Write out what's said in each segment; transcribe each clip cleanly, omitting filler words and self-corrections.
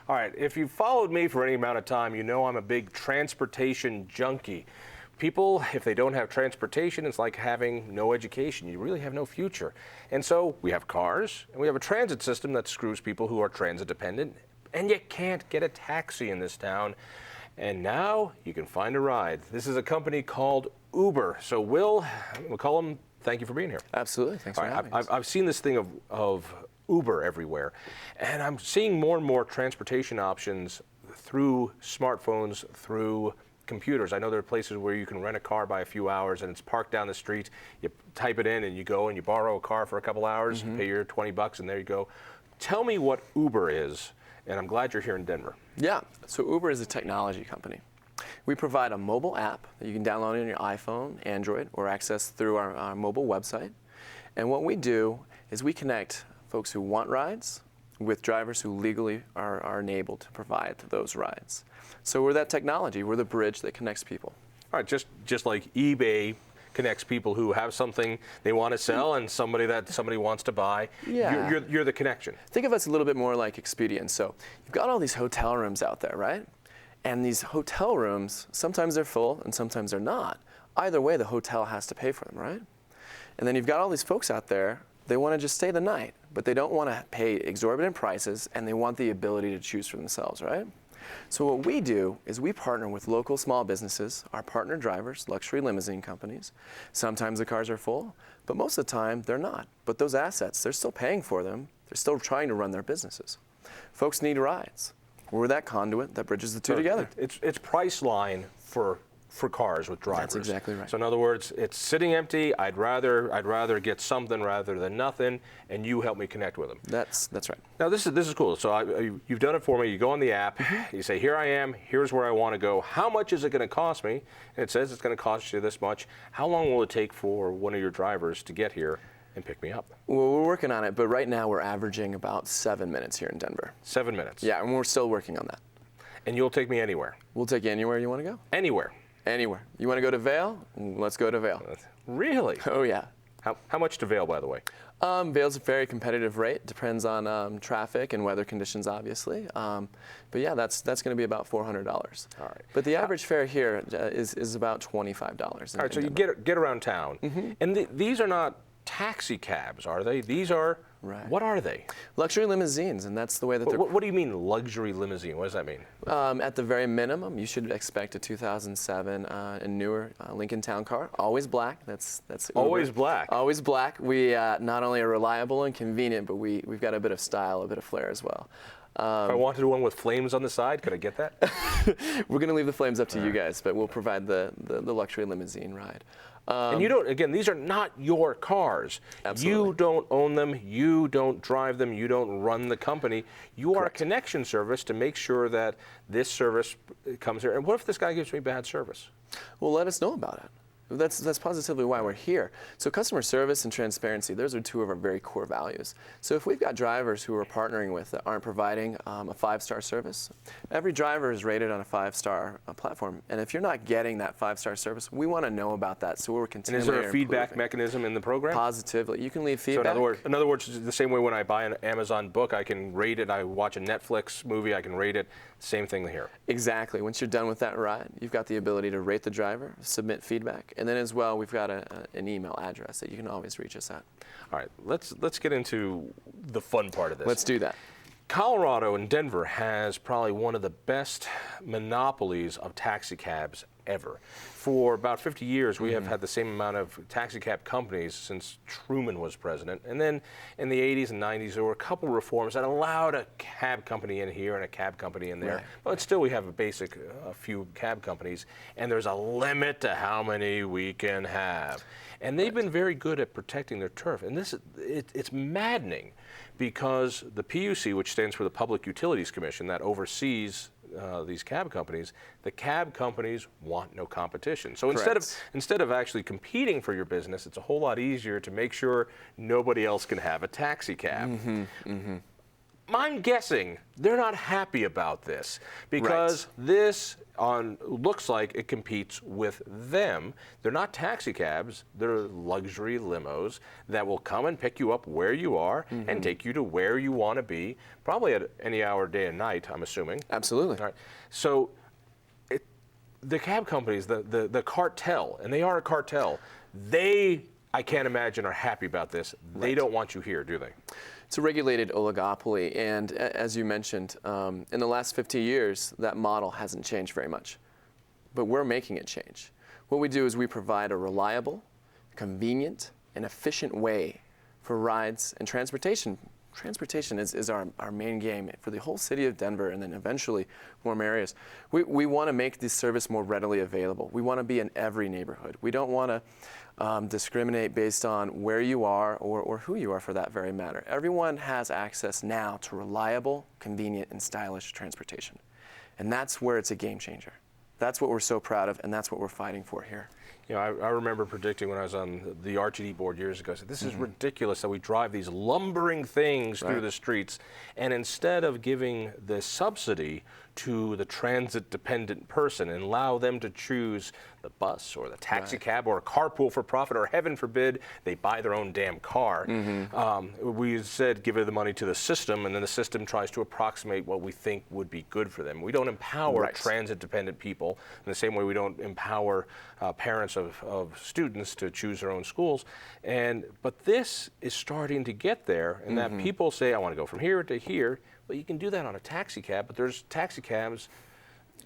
All right, if you've followed me for any amount of time, you know I'm a big transportation junkie. People, if they don't have transportation, it's like having no education. You really have no future. And so we have cars, and we have a transit system that screws people who are transit dependent, and you can't get a taxi in this town. And now you can find a ride. This is a company called Uber. So Will McCollum, thank you for being here. Absolutely, thanks for having us. I've seen this thing of Uber everywhere, and I'm seeing more and more transportation options through smartphones, through computers. I know there are places where you can rent a car by a few hours and it's parked down the street. You type it in and you go and you borrow a car for a couple hours, pay your $20 and there you go. Tell me what Uber is, and I'm glad you're here in Denver. Yeah, so Uber is a technology company. We provide a mobile app that you can download on your iPhone, Android, or access through our mobile website. And what we do is we connect folks who want rides with drivers who legally are enabled to provide those rides. So we're that technology. We're the bridge that connects people. All right, just like eBay connects people who have something they want to sell and somebody wants to buy. Yeah. You're the connection. Think of us a little bit more like Expedia. So you've got all these hotel rooms out there, right? And these hotel rooms, sometimes they're full and sometimes they're not. Either way, the hotel has to pay for them, right? And then you've got all these folks out there, they want to just stay the night, but they don't want to pay exorbitant prices and they want the ability to choose for themselves, right? So what we do is we partner with local small businesses, our partner drivers, luxury limousine companies. Sometimes the cars are full, but most of the time they're not. But those assets, they're still paying for them. They're still trying to run their businesses. Folks need rides. We're that conduit that bridges the two together. It's price line for cars with drivers. That's exactly right. So in other words, it's sitting empty. I'd rather get something rather than nothing, and you help me connect with them. That's right. Now this is cool. So you've done it for me. You go on the app. You say, here I am. Here's where I want to go. How much is it going to cost me? And it says it's going to cost you this much. How long will it take for one of your drivers to get here and pick me up? Well, we're working on it, but right now we're averaging about 7 minutes here in Denver. 7 minutes. Yeah, and we're still working on that. And you'll take me anywhere. We'll take you anywhere you want to go. Anywhere. Anywhere. You want to go to Vail? Let's go to Vail. Really? Oh, yeah. How much to Vail, by the way? Vail's a very competitive rate. Depends on traffic and weather conditions, obviously. But yeah, that's going to be about $400. All right. But the average fare here is about $25. All right, so you get around town. And these are not taxi cabs, are they? These are, what are they? Luxury limousines, and that's the way that they're... What do you mean luxury limousine? What does that mean? At the very minimum, you should expect a 2007 and newer Lincoln Town Car. Always black. That's Uber. Always black. Always black. We not only are reliable and convenient, but we've got a bit of style, a bit of flair as well. If I wanted one with flames on the side, could I get that? We're going to leave the flames up to you guys, but we'll provide the luxury limousine ride. And you don't, again, these are not your cars. Absolutely. You don't own them, you don't drive them, you don't run the company. You are a connection service to make sure that this service comes here. And what if this guy gives me bad service? Well, let us know about it. That's positively why we're here. So customer service and transparency, those are two of our very core values. So if we've got drivers who we're partnering with that aren't providing a 5-star service, every driver is rated on a 5-star platform. And if you're not getting that 5-star service, we want to know about that. So we're continuing. And is there a feedback mechanism in the program? Positively. You can leave feedback. So in other words, the same way when I buy an Amazon book, I can rate it. I watch a Netflix movie, I can rate it. Same thing here. Exactly. Once you're done with that ride, you've got the ability to rate the driver, submit feedback, and then as well, we've got an email address that you can always reach us at. All right, let's get into the fun part of this. Let's do that. Colorado and Denver has probably one of the best monopolies of taxi cabs ever. For about 50 years, we have had the same amount of taxi cab companies since Truman was president. And then in the 80s and 90s, there were a couple reforms that allowed a cab company in here and a cab company in there. Right. But still, we have a few cab companies, and there's a limit to how many we can have. And they've been very good at protecting their turf. And it's maddening because the PUC, which stands for the Public Utilities Commission, that oversees these cab companies, the cab companies want no competition. So instead of actually competing for your business, it's a whole lot easier to make sure nobody else can have a taxi cab. I'm guessing they're not happy about this because this looks like it competes with them. They're not taxi cabs, they're luxury limos that will come and pick you up where you are and take you to where you want to be, probably at any hour, day and night, I'm assuming. Absolutely. All right. So the cab companies, the cartel, and they are a cartel, I can't imagine, are happy about this. They don't want you here, do they? It's a regulated oligopoly, and as you mentioned, in the last 50 years, that model hasn't changed very much. But we're making it change. What we do is we provide a reliable, convenient, and efficient way for rides and transportation. Transportation is our main game for the whole city of Denver and then eventually more areas. We want to make this service more readily available. We want to be in every neighborhood. We don't want to discriminate based on where you are or who you are for that very matter. Everyone has access now to reliable, convenient, and stylish transportation. And that's where it's a game changer. That's what we're so proud of, and that's what we're fighting for here. You know, I remember predicting when I was on the RTD board years ago, I said, this is ridiculous that we drive these lumbering things through the streets, and instead of giving the subsidy to the transit-dependent person and allow them to choose the bus or the taxi cab or a carpool for profit, or heaven forbid, they buy their own damn car. We said give the money to the system, and then the system tries to approximate what we think would be good for them. We don't empower transit-dependent people in the same way we don't empower parents of students to choose their own schools. But this is starting to get there, and that people say, I want to go from here to here. Well, you can do that on a taxi cab, but there's taxi cabs,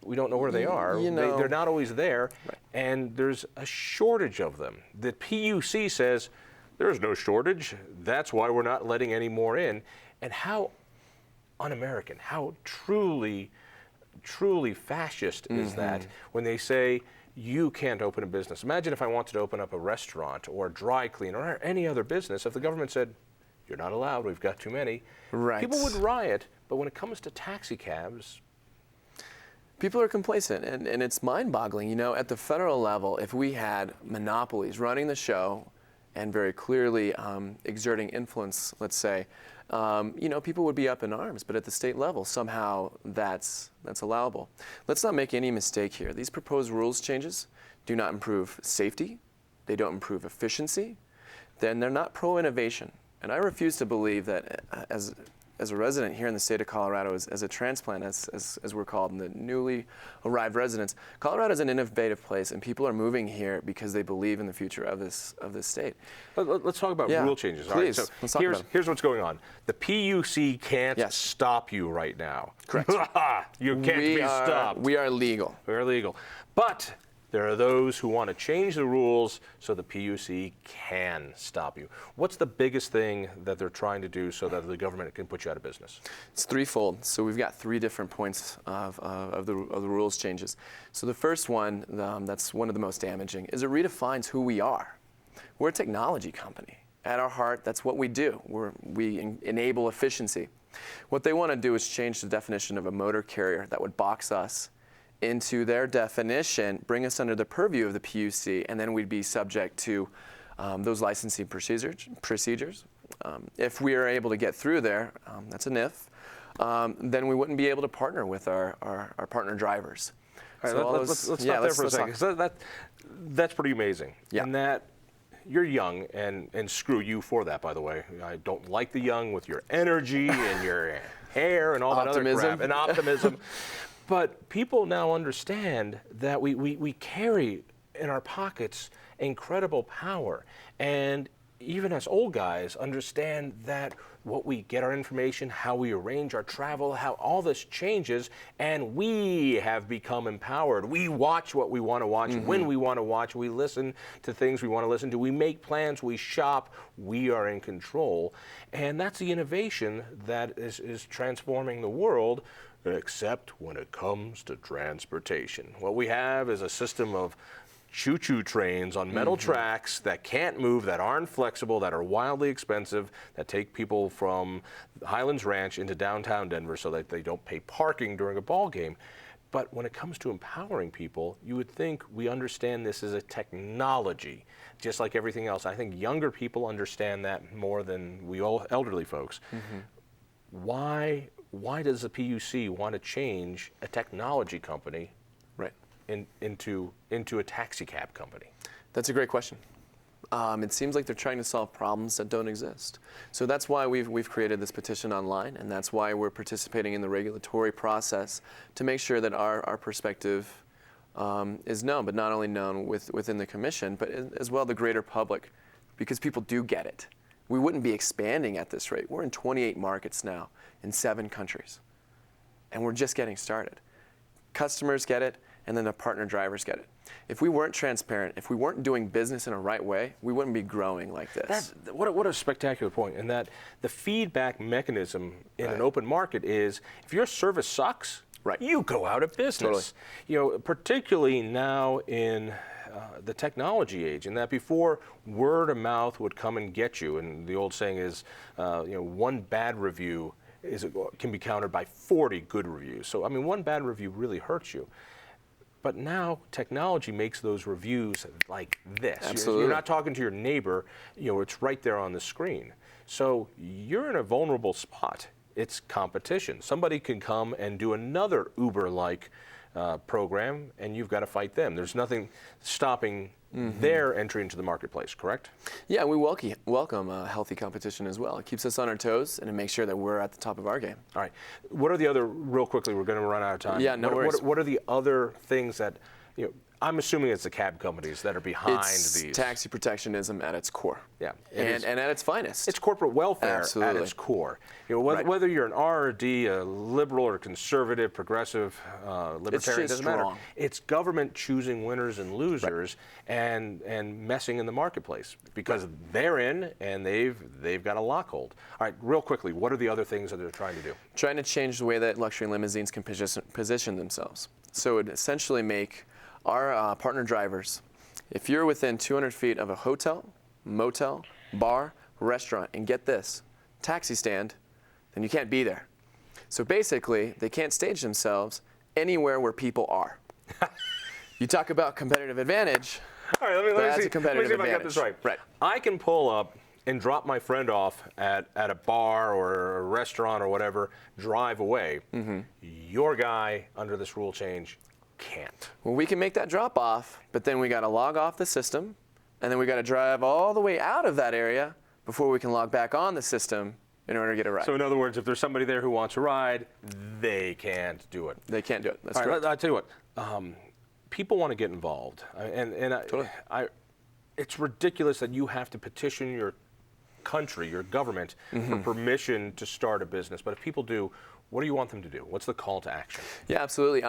we don't know where they are. You know, they're not always there, and there's a shortage of them. The PUC says there's no shortage. That's why we're not letting any more in. And how un-American, how truly fascist is that when they say you can't open a business. Imagine if I wanted to open up a restaurant or a dry cleaner or any other business, if the government said, you're not allowed, we've got too many. People would riot, but when it comes to taxi cabs, people are complacent, and it's mind-boggling. You know, at the federal level, if we had monopolies running the show and very clearly exerting influence, let's say, you know, people would be up in arms. But at the state level, somehow that's allowable. Let's not make any mistake here. These proposed rules changes do not improve safety. They don't improve efficiency. Then they're not pro-innovation. And I refuse to believe that as a resident here in the state of Colorado, as a transplant, as we're called, and the newly arrived residents, Colorado is an innovative place, and people are moving here because they believe in the future of this state. Let's talk about rule changes. Please, all right, so let's talk about it. Here's what's going on. The PUC can't stop you right now. Correct. You can't be stopped. We are legal. We're legal. But there are those who want to change the rules so the PUC can stop you. What's the biggest thing that they're trying to do so that the government can put you out of business? It's threefold. So we've got three different points of the rules changes. So the first one, that's one of the most damaging, is it redefines who we are. We're a technology company. At our heart, that's what we do. We enable efficiency. What they want to do is change the definition of a motor carrier that would box us into their definition, bring us under the purview of the PUC, and then we'd be subject to those licensing procedures. If we are able to get through there, that's an if, then we wouldn't be able to partner with our partner drivers. All right, let's stop there for a second, because that's pretty amazing. Yeah. And that you're young, and screw you for that, by the way. I don't like the young with your energy and your hair and all that other crap, and optimism. But people now understand that we carry in our pockets incredible power. And even as old guys understand that what we get our information, how we arrange our travel, how all this changes, and we have become empowered. We watch what we want to watch, when we want to watch, we listen to things we want to listen to, we make plans, we shop, we are in control. And that's the innovation that is transforming the world, except when it comes to transportation. What we have is a system of choo-choo trains on metal tracks that can't move, that aren't flexible, that are wildly expensive, that take people from Highlands Ranch into downtown Denver so that they don't pay parking during a ball game. But when it comes to empowering people, you would think we understand this as a technology, just like everything else. I think younger people understand that more than we all elderly folks. why does the PUC want to change a technology company Right. into a taxi cab company? That's a great question. It seems like they're trying to solve problems that don't exist. So that's why we've created this petition online, and that's why we're participating in the regulatory process to make sure that our perspective is known, but not only known within the commission, but as well the greater public, because people do get it. We wouldn't be expanding at this rate. We're in 28 markets now in 7 countries, and we're just getting started. Customers get it, and then the partner drivers get it. If we weren't transparent, if we weren't doing business in a right way, we wouldn't be growing like this. What a spectacular point. And that the feedback mechanism in an open market is, if your service sucks, you go out of business. Totally. You know, particularly now in the technology age, and that before, word of mouth would come and get you. And the old saying is, one bad review can be countered by 40 good reviews. So, I mean, one bad review really hurts you. But now technology makes those reviews like this. Absolutely. You're not talking to your neighbor, it's right there on the screen. So you're in a vulnerable spot. It's competition. Somebody can come and do another Uber-like program, and you've got to fight them. There's nothing stopping their entry into the marketplace, correct? Yeah, we welcome healthy competition as well. It keeps us on our toes, and it makes sure that we're at the top of our game. All right. What are the other, real quickly, we're going to run out of time. Yeah, no worries. What are the other things that, I'm assuming it's the cab companies that are behind It's these. taxi protectionism at its core. Yeah. And at its finest. It's corporate welfare Absolutely. at its core. Whether you're an R or D, a liberal or conservative, progressive, libertarian, doesn't matter. wrong. It's government choosing winners and losers and messing in the marketplace because they're in and they've got a lockhold. All right, real quickly, what are the other things that they're trying to do? Trying to change the way that luxury limousines can position themselves. So it would essentially make our partner drivers, if you're within 200 feet of a hotel, motel, bar, restaurant, and get this, taxi stand, then you can't be there. So basically, they can't stage themselves anywhere where people are. You talk about competitive advantage. All right, let me that's see, a competitive let me see if I got advantage. this right. Right. I can pull up and drop my friend off at a bar or a restaurant or whatever, drive away. Your guy, under this rule change, can't. Well, we can make that drop off, but then we got to log off the system, and then we got to drive all the way out of that area before we can log back on the system in order to get a ride. So in other words, if there's somebody there who wants a ride, they can't do it. They can't do it. That's All correct. right, I'll tell you what, people want to get involved. Totally. It's ridiculous that you have to petition your country, your government, for permission to start a business. But if people do, what do you want them to do? What's the call to action? Yeah, absolutely.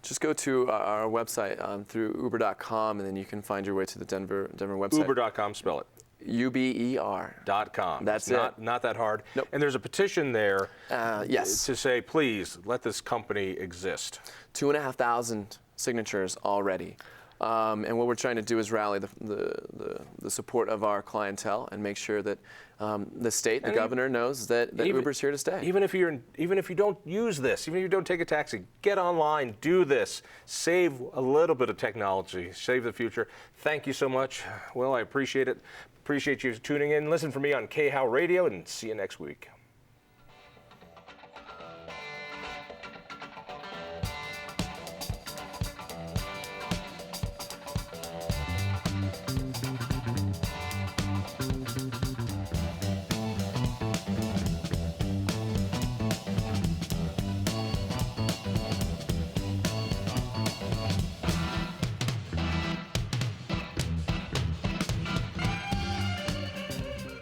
Just go to our website through uber.com, and then you can find your way to the Denver website. Uber.com, spell it. UBER. .com. That's it's not that hard. Nope. And there's a petition there Yes. to say, please, let this company exist. 2,500 signatures already. And what we're trying to do is rally the support of our clientele and make sure that the state, the governor, knows that Uber's here to stay. Even if you don't use this, even if you don't take a taxi, get online, do this, save a little bit of technology, save the future. Thank you so much. Well, I appreciate it. Appreciate you tuning in. Listen for me on KHOW Radio, and see you next week.